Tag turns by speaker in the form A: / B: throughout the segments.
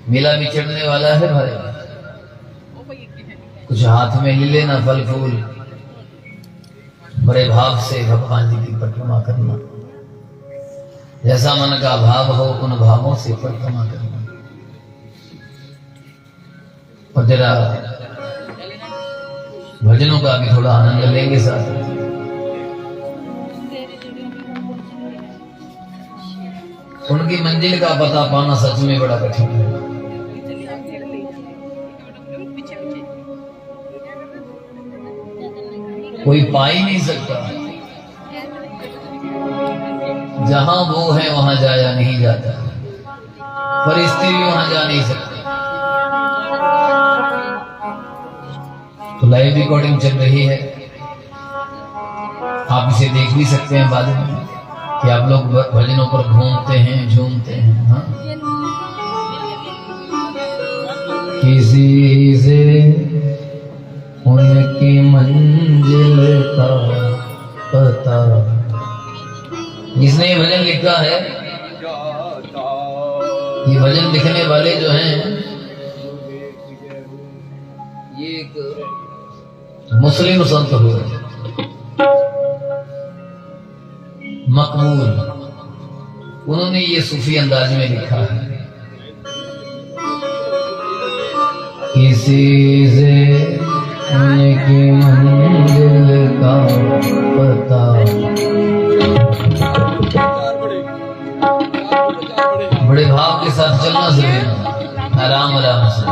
A: मेला भी चढ़ने वाला है भाई, कुछ हाथ में ले लेना फल फूल, बड़े भाव से भगवान जी की परिक्रमा करना, जैसा मन का भाव हो उन भावों से परिक्रमा करना। और जरा भजनों का भी थोड़ा आनंद लेंगे साथ। उनकी मंजिल का पता पाना सच में बड़ा कठिन है। कोई पा ही नहीं सकता। जहां वो है वहां जाया नहीं जाता, परिस्थिति भी वहां जा नहीं सकती। तो लाइव रिकॉर्डिंग चल रही है, आप इसे देख भी सकते हैं बाद में कि आप लोग भजनों पर घूमते हैं, झूमते हैं। हाँ? किसी से उनकी मंजिल का पता, जिसने ये भजन लिखा है, ये भजन लिखने वाले जो हैं ये एक मुस्लिम संत हुए, मकबूल। उन्होंने ये सूफी अंदाज में लिखा है। किसी से उनकी मंजिल का पता, बड़े भाव के साथ चलना जरूरी, आराम आराम से।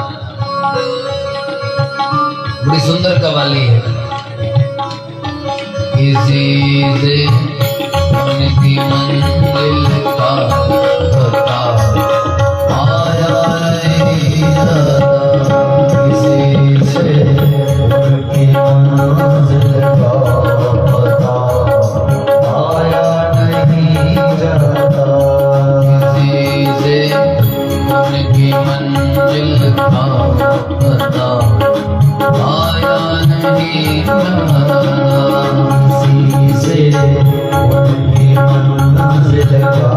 A: बड़ी सुंदर कवाली है। किसी से उनकी मंजिल का पता आया नहीं जाता, किसी से उनकी मंजिल का पता आया नहीं जाता, किसी से उनकी मंजिल का पता आया नहीं जाता, किसी से उनकी मंजिल का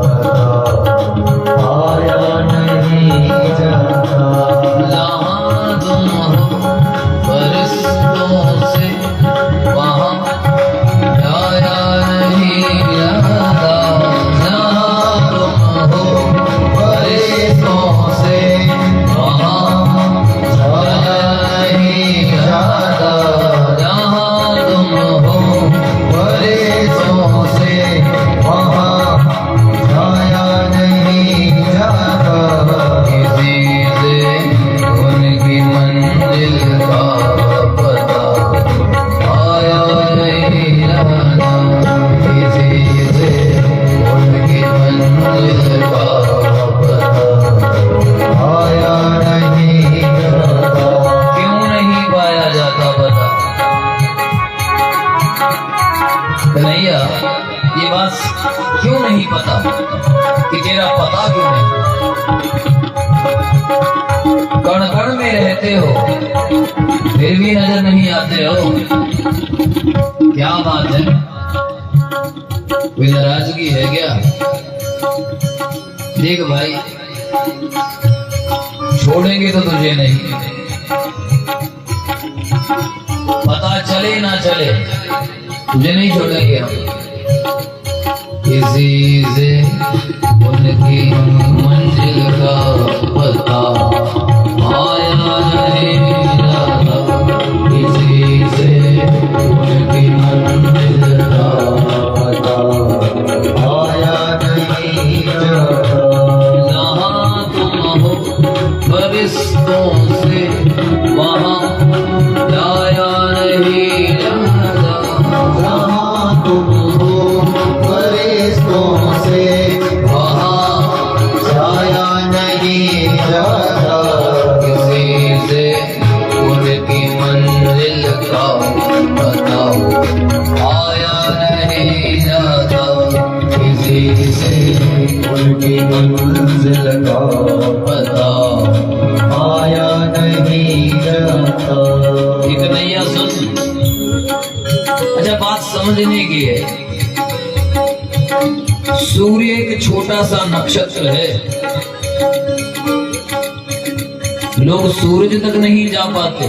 A: पता आया नहीं जाता। जहाँ तुम हो फरिश्तों से वहाँ जाया नहीं जाता, जहाँ तुम हो फरिश्तों से वहाँ कन्हैया, ये बात क्यों नहीं पता कि तेरा पता क्यों नहीं? कण कण में रहते हो फिर भी नजर नहीं आते हो, क्या बात है? कोई नाराजगी है क्या? देख भाई, छोड़ेंगे तो तुझे नहीं, पता चले ना चले तुझे नहीं छोड़ेंगे हम। किसी से उनकी मंजिल का पता आया नहीं जाता, किसी से उनकी मंजिल का पता आया नहीं जाता। जहाँ तुम हो फरिश्तों से वहाँ जाया नहीं जाता, जहाँ तुम हो फरिश्तों से वहाँ जाया नहीं जाता, किसी से उनकी मंजिल का पता आया नहीं जाता, किसी से उनकी मंजिल का पता आया नहीं जाता। कन्हैया सुन, अच्छा बात समझने की है। सूर्य एक छोटा सा नक्षत्र है, लोग सूरज तक नहीं जा पाते।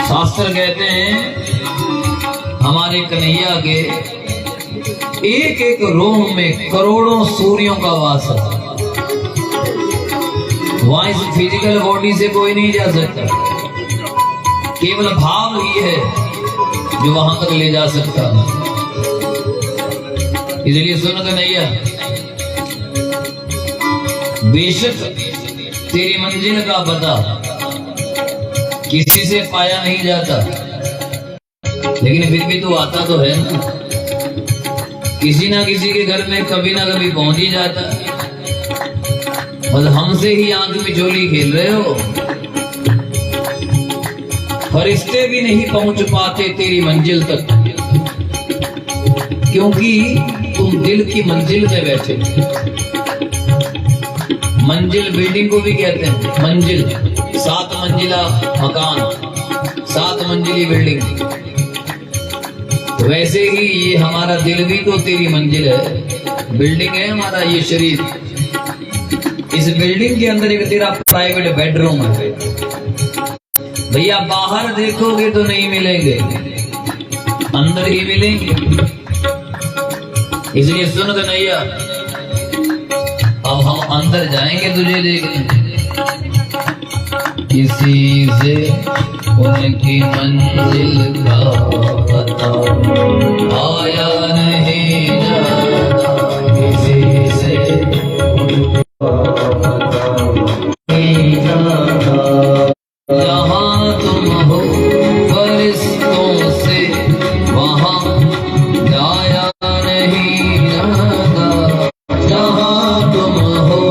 A: शास्त्र कहते हैं हमारे कन्हैया के एक एक रोम में करोड़ों सूर्यों का वास है। वहां इस फिजिकल बॉडी से कोई नहीं जा सकता, केवल भाव ही है जो वहां तक ले जा सकता है। इसलिए सुन कन्हैया, बेशक तेरी मंजिल का पता किसी से पाया नहीं जाता, लेकिन फिर भी तू आता तो है ना, किसी ना किसी के घर में कभी ना कभी पहुंच ही जाता। बस हमसे ही आंख मिचोली खेल रहे हो। फरिश्ते भी नहीं पहुंच पाते तेरी मंजिल तक, क्योंकि तुम दिल की मंजिल में बैठे। मंजिल बिल्डिंग को भी कहते हैं मंजिल, 7 मंजिला मकान, 7 मंजिली बिल्डिंग। तो वैसे ही ये हमारा दिल भी तो तेरी मंजिल है, बिल्डिंग है हमारा ये शरीर। इस बिल्डिंग के अंदर एक तेरा प्राइवेट बेडरूम है भैया। बाहर देखोगे तो नहीं मिलेंगे, अंदर ही मिलेंगे। इसलिए सुन कन्हैया, अब हम अंदर जाएंगे तुझे देखने। किसी से उनकी मंजिल का पता आया नहीं जाता, किसी से जहाँ तुम हो फरिश्तों से वहाँ जाया नहीं जाता। जहाँ तुम हो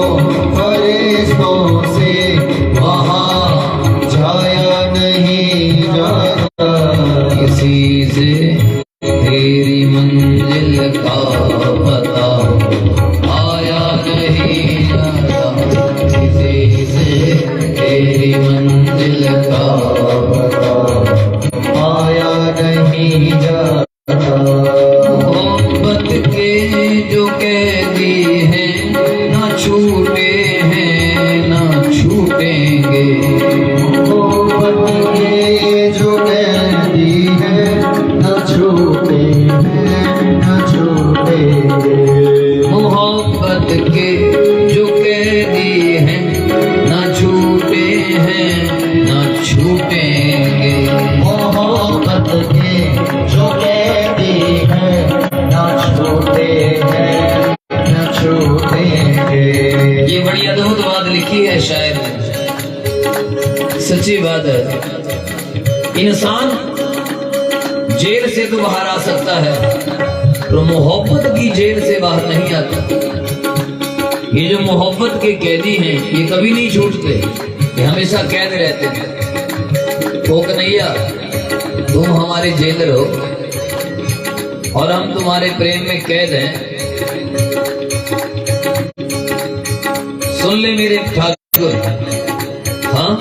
A: फरिश्तों से वहाँ जाया नहीं जाता, किसी से तेरी मंजिल का पता आया नहीं जाता, किसी से तेरी मंजिल का पता आया नहीं जाता। मोहब्बत के जो कैदी हैं ना छूटे हैं ना छूटेंगे। मोहब्बत के जो कैदी हैं ना छूटे हैं ना छूटेंगे। मोहब्बत के जो कैदी हैं ना छूटे हैं ना छूटेंगे। मोहब्बत के जो कैदी हैं ना छूटे हैं ना छूटेंगे। ये बड़ी अद्भुत बात लिखी है शायर ने, सच्ची बात है। इंसान जेल से तो बाहर आ सकता है, तो मोहब्बत की जेल से बाहर नहीं आता। ये जो मोहब्बत के कैदी हैं ये कभी नहीं छूटते, ये हमेशा कैद रहते हैं। तो कन्हैया, तुम हमारे जेलर हो और हम तुम्हारे प्रेम में कैद हैं। सुन ले मेरे ठाकुर, हाँ,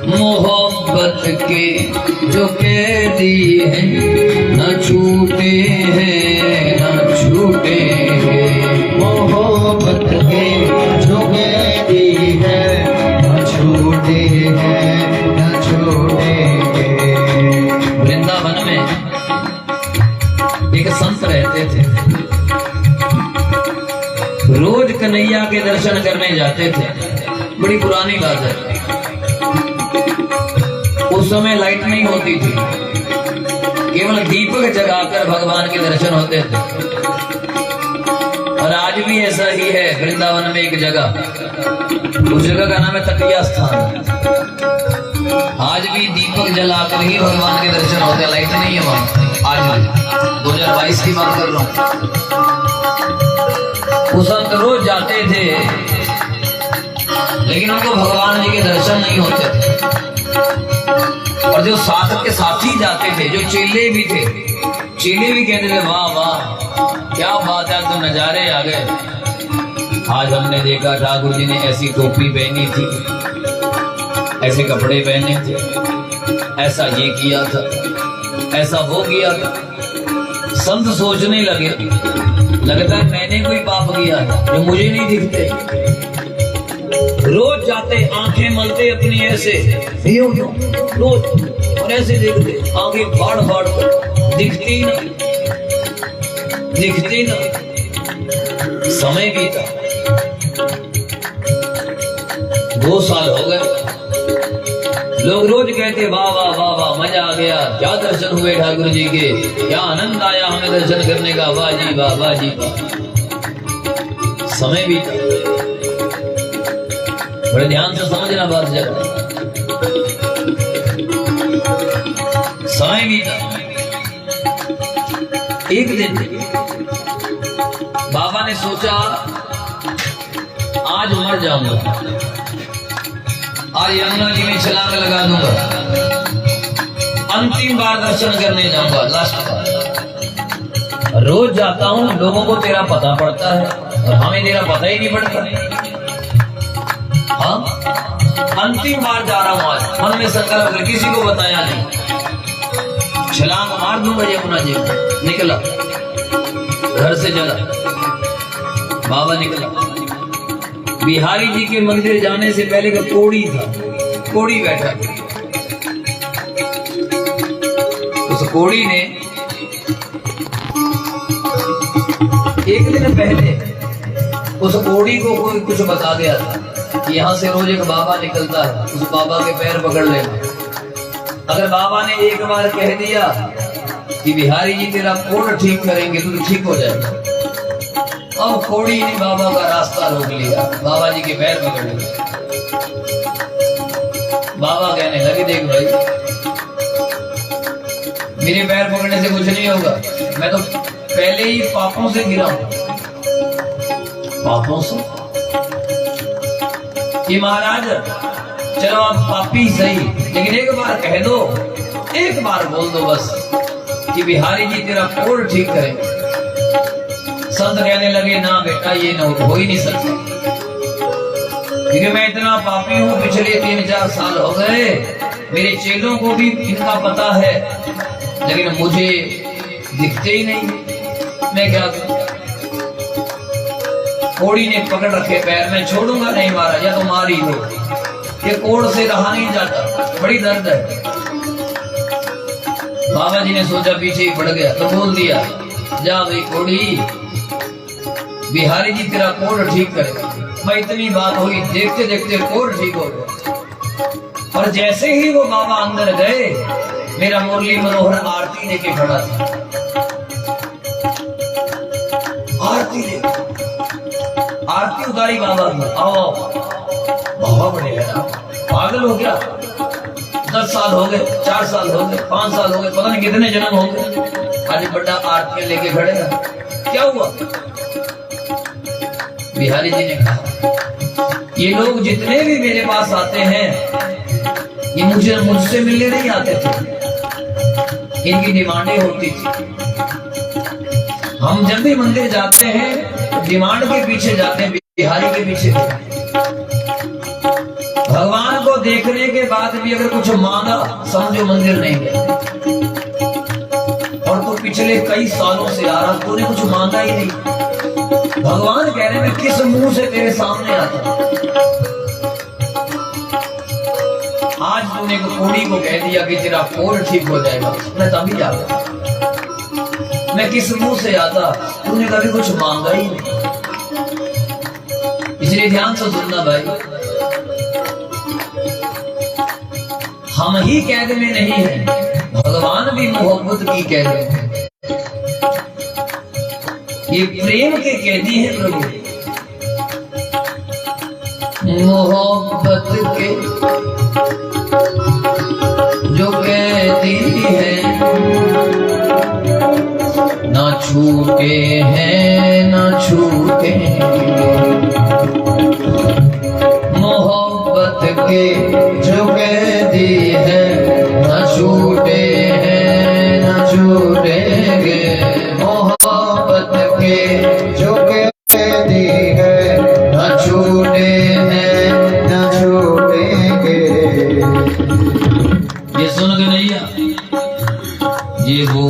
A: मोहब्बत के जो कैदी हैं न छूटे हैं न छूटेंगे। मोहब्बत के जो कैदी हैं न छूटे हैं न छूटेंगे। वृंदावन में एक संत रहते थे, रोज कन्हैया के दर्शन करने जाते थे। बड़ी पुरानी बात है, उस समय लाइट नहीं होती थी, केवल दीपक जगाकर भगवान के दर्शन होते थे। और आज भी ऐसा ही है। वृंदावन में एक जगह, उस जगह का नाम है तटिया स्थान। आज भी दीपक जलाकर ही भगवान के दर्शन होते हैं, लाइट नहीं है वहां। आज 2022 की बात कर रहा हूं। वो संत रोज जाते थे, लेकिन उनको भगवान जी के दर्शन नहीं होते थे। और जो साथ के साथी जाते थे, जो चेले भी थे, चेले भी कहते थे वाह वाह क्या बात है, तो नजारे आ गए। आज हमने देखा ठाकुर जी ने ऐसी टोपी पहनी थी, ऐसे कपड़े पहने थे, ऐसा ये किया था, ऐसा वो किया था। संत सोचने लगे, लगता है मैंने कोई पाप किया है जो मुझे नहीं दिखते। रोज जाते आंखें मलते अपनी ऐसे यूं यूं रोज, और ऐसे देखते आंखें फाड़ फाड़ कर, दिखती ना दिखती ना। समय बीता, 2 साल हो गए। लोग रोज कहते वाह वाह वाह वाह, मजा आ गया, क्या दर्शन हुए ठाकुर जी के, क्या आनंद आया हमें दर्शन करने का, वाह जी वाह वाह जी वाह। समय बीता, बड़े ध्यान से समझना बात जरा। समय बीता, एक दिन बाबा ने सोचा आज मर जाऊंगा, आज यमुना जी में छलांग लगा दूंगा, अंतिम बार दर्शन करने जाऊंगा, लास्ट बार। रोज जाता हूं, लोगों को तेरा पता पड़ता है और हमें तेरा पता ही नहीं पड़ता। हाँ, अंतिम बार जा रहा हूं आज, मन में संकल्प कर, किसी को बताया नहीं, छलांग मार दूंगा यमुना जी में। निकला घर से, चला बाबा निकला। बिहारी जी के मंदिर जाने से पहले का कोड़ी था, कोड़ी बैठा। उस कोड़ी ने एक दिन पहले उस कोड़ी को कोई कुछ बता गया था कि यहाँ से रोज एक बाबा निकलता है, उस बाबा के पैर पकड़ लेना। अगर बाबा ने एक बार कह दिया कि बिहारी जी तेरा कोड़ ठीक करेंगे तो ठीक हो जाएगा, अब कोड़ी ने बाबा का रास्ता रोक लिया, बाबा जी के पैर पकड़ लिए। बाबा कहने लगे देख भाई, मेरे पैर पकड़ने से कुछ नहीं होगा, मैं तो पहले ही पापों से घिरा हूं। पापों से? कि महाराज चलो आप पापी सही, लेकिन एक बार कह दो, एक बार बोल दो बस कि बिहारी जी तेरा कोड़ ठीक करेंगे। संत कहने लगे ना बेटा, ये न हो ही नहीं सकता, क्योंकि मैं इतना पापी हूं, पिछले 3-4 साल हो गए, मेरे चेलों को भी इनका पता है, लेकिन मुझे दिखते ही नहीं, मैं क्या करूं? कोड़ी ने पकड़ रखे पैर, मैं छोड़ूंगा नहीं महाराज, या तो मार ही दो, ये कोड़ से रहा नहीं जाता, बड़ी दर्द है। बाबा जी ने सोचा पीछे ही पड़ गया, तो बोल दिया जा भाई कोड़ी, बिहारी जी तेरा कोड़ ठीक करेगा। मैं इतनी बात हुई, देखते देखते कोड़ ठीक हो गया। और जैसे ही वो बाबा अंदर गए, मेरा मुरली मनोहर आरती लेके खड़ा था, आरती ले, आरती उतारी बाबा की, आओ बाबा बड़े है ना, पागल हो गया, 10 साल हो गए, 4 साल हो गए, 5 साल हो गए, पता नहीं कितने जन्म हो गए, आज बड़ा आरती लेके खड़े हैं, क्या हुआ? बिहारी जी ने कहा ये लोग जितने भी मेरे पास आते हैं, ये मुझसे मिलने नहीं आते थे, इनकी डिमांडें होती थी। हम जब भी मंदिर जाते हैं डिमांड के पीछे जाते हैं, बिहारी के पीछे। भगवान को देखने के बाद भी अगर कुछ मांगा, समझो मंदिर नहीं गया। और तो पिछले कई सालों से आ रहा, तूने कुछ मांगा ही नहीं। भगवान कह रहे मैं किस मुंह से तेरे सामने आता? आज तूने कोड़ी को कह दिया कि तेरा कोड़ ठीक हो जाएगा, मैं तभी जाता। मैं किस मुंह से आता? तूने कभी कुछ मांगा ही नहीं। इसलिए ध्यान से सुनना भाई, हम ही कैद में नहीं है, भगवान भी मोहब्बत की कैद में है। ये प्रेम के कैदी है प्रभु, मोहब्बत के जो कैदी है, ना छूटे हैं ना छूटे, मोहब्बत के जो कैदी है, ना छूटे हैं ना छूटेंगे, मोहब्बत के जो कैदी है, ना छूटे हैं ना छूटेंगे। ये सुन के नहीं आ, ये वो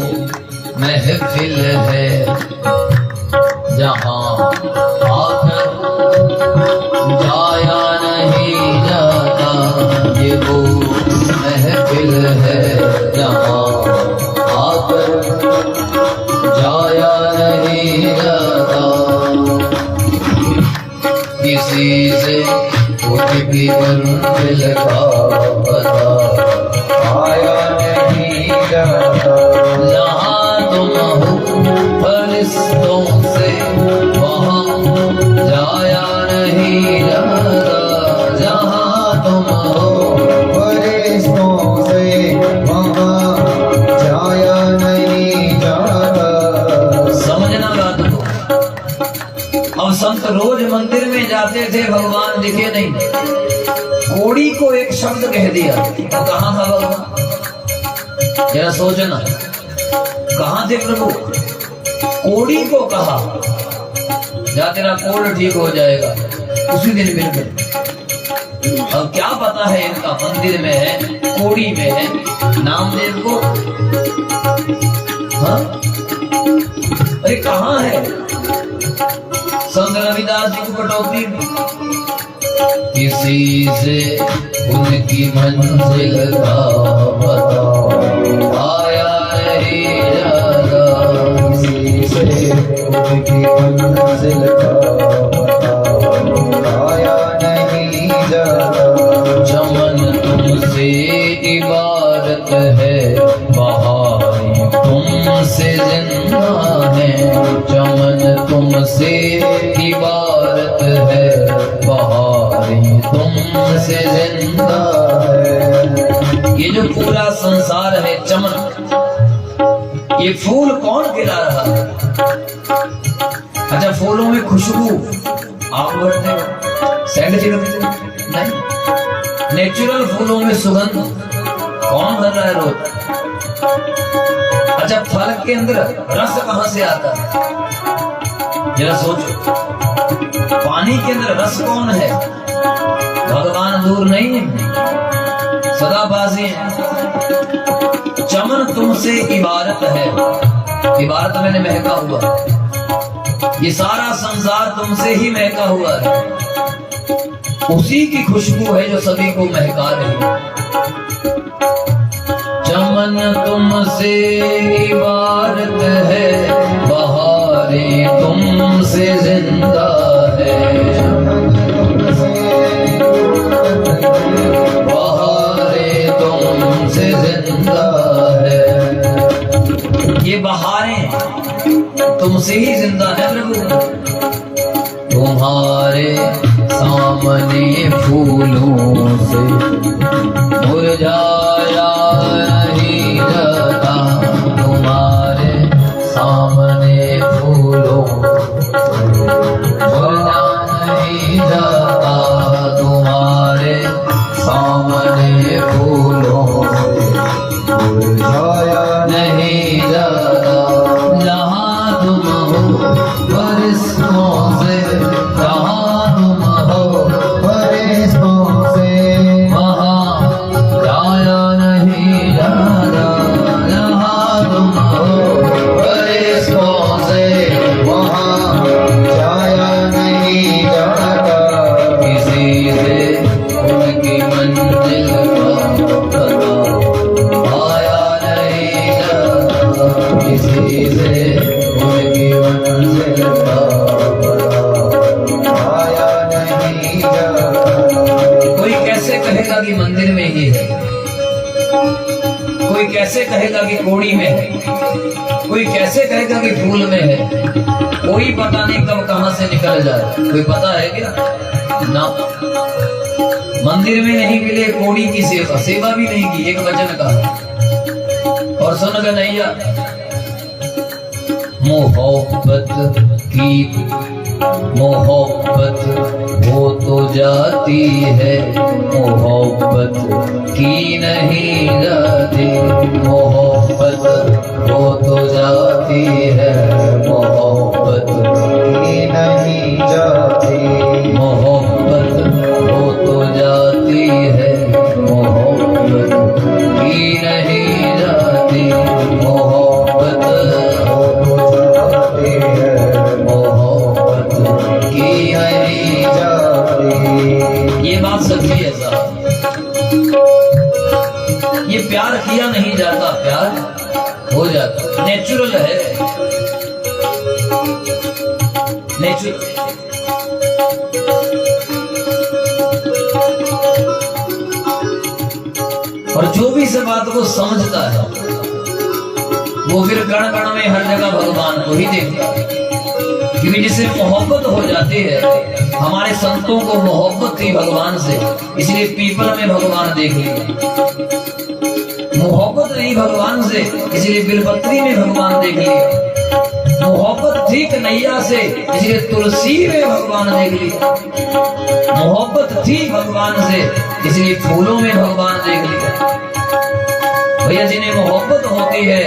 A: महफिल है जहाँ आकर जाया नहीं किसी से उनकी मंजिल का पता आया नहीं जाता। जहाँ तुम हो फरिश्तों से वहाँ जाया नहीं जाता। जहाँ तुम हो फरिश्तों से वहाँ जाया नहीं जाता। समझना बात को। अब संत रोज मंदिर में जाते थे, भगवान दिखे नहीं। कोड़ी को एक शब्द कह दिया तो कहाँ था भगवान? जरा सोचना, कहाँ थे प्रभु? कोड़ी को कहा जा तेरा कोड़ ठीक हो जाएगा, उसी दिन मिल गए। अब क्या पता है इनका मंदिर में है, कोड़ी में है, नामदेव को। हाँ? अरे कहाँ है? संत रविदास जी को कटौती किसी से उनकी मंजिल का पता आया नहीं जाता। किसी से उनकी मंजिल का पता आया नहीं जाता। चमन तुमसे इबारत है, बहारी तुमसे जिंदा है। चमन तुमसे इबारत है, बहारी तुमसे जिंदा है। ये जो पूरा संसार है चमन, ये फूल कौन खिला रहा है? अच्छा, फूलों में खुशबू आप बढ़ते हो, सेंट छिड़कते हो? नहीं। नेचुरल फूलों में सुगंध कौन भर रहा है रोज? अच्छा, फल के अंदर रस कहां से आता है? जरा सोचो, पानी के अंदर रस कौन है? भगवान दूर नहीं है, सदा बाजी है। चमन तुमसे इबारत है, इबारत मैंने महका हुआ, ये सारा संसार तुमसे ही महका हुआ है। उसी की खुशबू है जो सभी को महका रही है। चमन तुमसे इबारत है, बहारे तुमसे जिंदा है। बहारे तुमसे जिंदा है। ये बहारें तुमसे ही जिंदा है प्रभु। तुम्हारे सामने फूलों से मुरझाया नहीं जाता। तुम्हारे सामने फूलों मुरझा नहीं जाता। तुम्हारे सामने फूलों मुरझाया नहीं जाता। जहाँ तुम हो फरिश्तों से, जहाँ तुम हो फरिश्तों से वहाँ जाया नहीं जाता। जहाँ तुम हो फरिश्तों से वहाँ जाया नहीं जाता। किसी से उनकी मंजिल का पता आया नहीं जाता। किसी से उनकी मंजिल का पता आया नहीं जाता। कोई कैसे कहेगा कि मंदिर में ही है? कोई कैसे कहेगा कि कोड़ी में है? कोई कैसे कहेगा कि फूल में है? कोई पता नहीं कब कहां से निकल जाए। कोई पता है क्या? ना। मंदिर में नहीं मिले कोड़ी की सेवा, सेवा भी नहीं की, एक वचन का। और सुन गए नहीं जा मोहब्बत की, मोहब्बत वो तो जाती है, मोहब्बत की नहीं जाती। मोहब्बत वो तो जाती है, मोहब्बत की नहीं जाती। मोहब्बत वो तो जाती है, मोहब्बत की नहीं जाती। मोहब्बत वो तो जाती है, मोहब्बत की नहीं जाती। ये बात सच्ची है साहब। ये प्यार किया नहीं जाता, प्यार हो जाता। नेचुरल है, नेचुरल। और जो भी इस बात को समझता है वो फिर कण कण में हर जगह भगवान को ही देखता है। क्योंकि जिसे मोहब्बत हो जाती है, हमारे संतों को मोहब्बत थी भगवान से, इसलिए पीपल में भगवान देख लिया। मोहब्बत नहीं भगवान से, इसलिए बिलपत्री में भगवान देख लिया। मोहब्बत थी कन्हैया से, इसलिए तुलसी में भगवान देख लिया। मोहब्बत थी भगवान से, इसलिए फूलों में भगवान देख लिया। भैया जिन्हें मोहब्बत होती है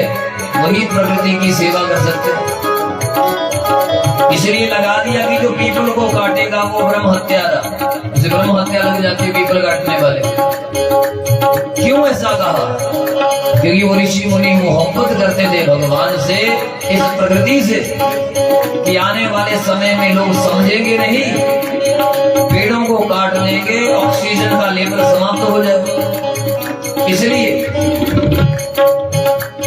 A: वही प्रकृति की सेवा कर सकते हैं। इसलिए लगा दिया कि जो पीपल को काटेगा वो ब्रह्म हत्यारा, उसे ब्रह्म हत्या लग जाती है पीपल काटने वाले। क्यों ऐसा कहा? क्योंकि वो ऋषि मुनि मोहब्बत करते थे भगवान से, इस प्रकृति से, कि आने वाले समय में लोग समझेंगे नहीं, पेड़ों को काट देंगे, ऑक्सीजन का लेवल समाप्त हो जाएगा। इसलिए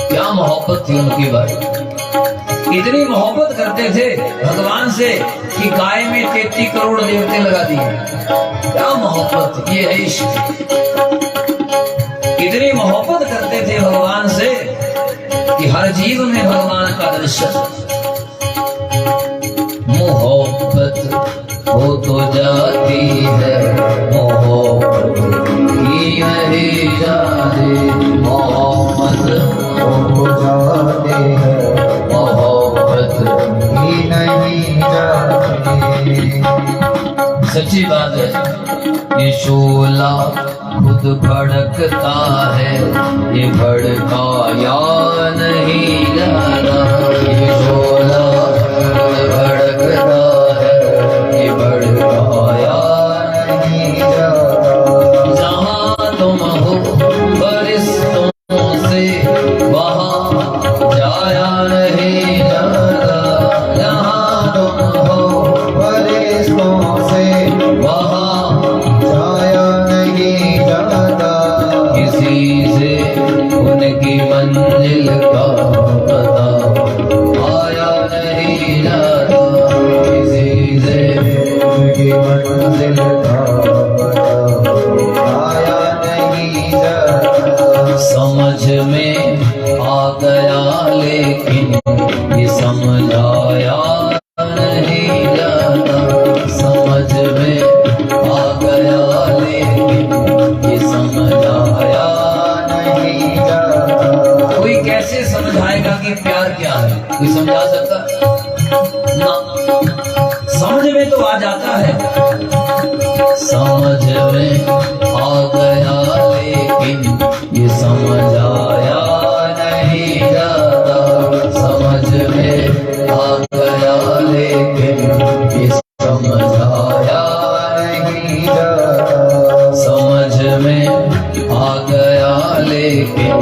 A: क्या मोहब्बत थी उनकी बात। इतनी मोहब्बत करते थे भगवान से कि गाय में 33 करोड़ देवते लगा दिए। क्या मोहब्बत, ये है इश्क। इतनी मोहब्बत करते थे भगवान से कि हर जीव में भगवान का दर्शन। मोहब्बत हो तो जाती है, मोहब्बत की नहीं जाती। मोहब्बत हो जाती है, मोहब्बत की नहीं जाती। सच्ची बात है। ये शोला खुद भड़कता है, ये भड़का या नहीं जाता। ये शोला खुद भड़कता है, ये भड़का या नहीं जाता। जहाँ तुम हो फरिश्तों से वहाँ जाया नहीं जाता। जहाँ तुम हो फरिश्तों से वहाँ जाया नहीं जाता। किसी से उनकी मंजिल का पता आया नहीं जाता। किसी से उनकी मंजिल का पता आया नहीं जाता। समझ में आ गया लेकिन ये समझाया नहीं जाता। समझ में आ गया लेकिन ये समझाया नहीं जाता। कोई कैसे समझाएगा कि प्यार क्या है? कोई समझा सकता ना? समझ में तो आ जाता है। समझ में आ गया लेकिन ये समझाया नहीं जाता। समझ में आ गया लेकिन ये समझाया नहीं जाता। समझ में आ गया लेकिन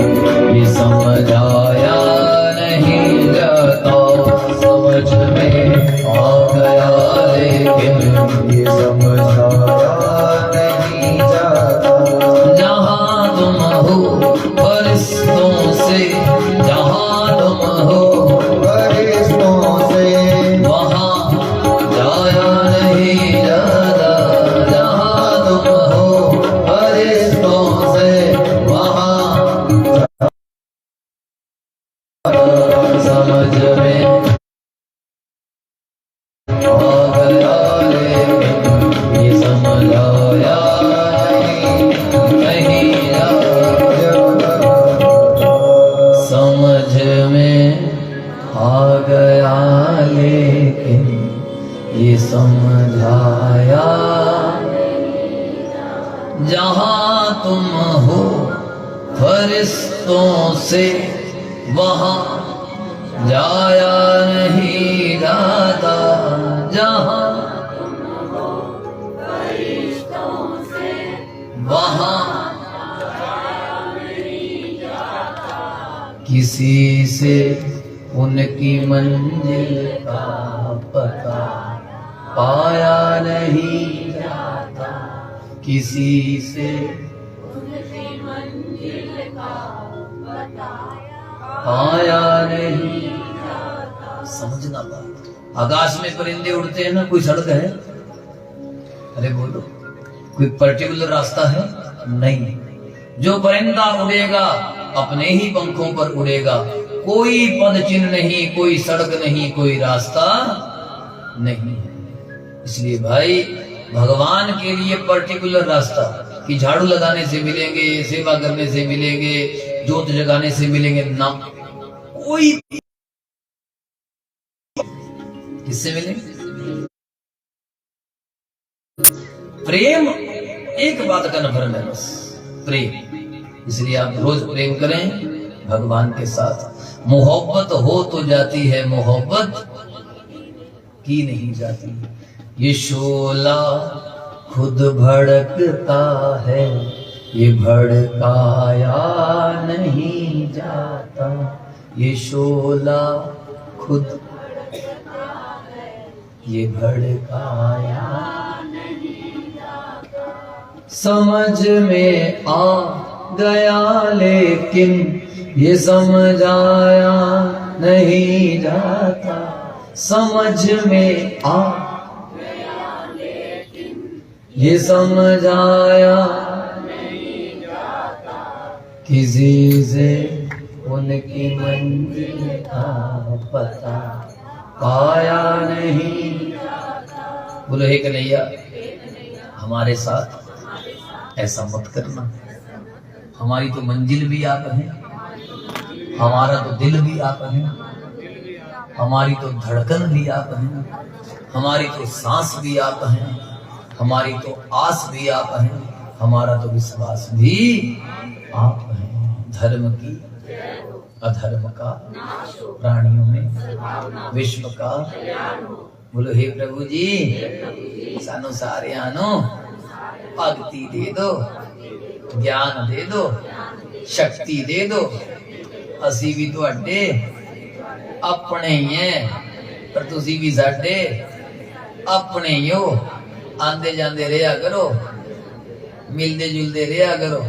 A: ये समझाया नहीं जाता। समझ में आ गया लेकिन ये समझाया नहीं जाता। जहाँ तुम हो फरिश्तों से, जहाँ तुम हो फरिश्तों से वहाँ जाया नहीं जाता। जहाँ तुम हो फरिश्तों से वहाँ समझ में आ गया लेकिन ये समझाया नहीं जाता। समझ में आ गया लेकिन ये समझाया। जहाँ तुम हो फरिश्तों से वहाँ जाया नहीं जाता। जहाँ वहाँ किसी से उनकी मंजिल का पता पाया नहीं जाता। किसी से उनकी मंजिल का पता पाया नहीं जाता। समझना बात। आकाश में परिंदे उड़ते हैं ना, कोई सड़क है? अरे बोलो, कोई पर्टिकुलर रास्ता है? नहीं। जो परिंदा उड़ेगा अपने ही पंखों पर उड़ेगा। कोई पद चिन्ह नहीं, कोई सड़क नहीं, कोई रास्ता नहीं है। इसलिए भाई भगवान के लिए पर्टिकुलर रास्ता कि झाड़ू लगाने से मिलेंगे, सेवा करने से मिलेंगे, जोत जगाने से मिलेंगे ना, कोई किससे मिलेंगे? प्रेम एक बात का नफर है, बस प्रेम। इसलिए आप रोज प्रेम करें भगवान के साथ। मोहब्बत हो तो जाती है, मोहब्बत की नहीं जाती। ये शोला खुद भड़कता है, ये भड़काया नहीं जाता। ये शोला खुद ये भड़काया नहीं जाता। समझ में आ गया लेकिन ये समझाया नहीं जाता। समझ में आ गया लेकिन ये समझाया नहीं जाता। किसी से उनकी मंजिल का पता पाया नहीं जाता। बोलो हे कन्हैया, हमारे साथ ऐसा मत करना। हमारी तो मंजिल भी आप हैं, हमारा तो दिल भी आप हैं, हमारी तो धड़कन भी आप हैं, हमारी तो सांस भी आप हैं, हमारी तो आस भी आप हैं, हमारा तो विश्वास भी आप हैं। धर्म की अधर्म का प्राणियों में विश्व का। बोलो हे प्रभु जी, सानू सारियां नू भगती दे दो, ज्ञान दे दो, शक्ति दे दो। असी भी तुहाडे अपने ही हैं, पर तुसी भी साडे अपने ही हो। आंदे जांदे रहा करो, मिलदे जुलदे रहा करो।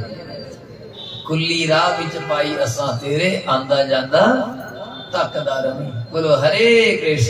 A: खुली राह विच पाई असां तेरे, आंदा जांदा तकदा रवी। बोलो हरे कृष्ण।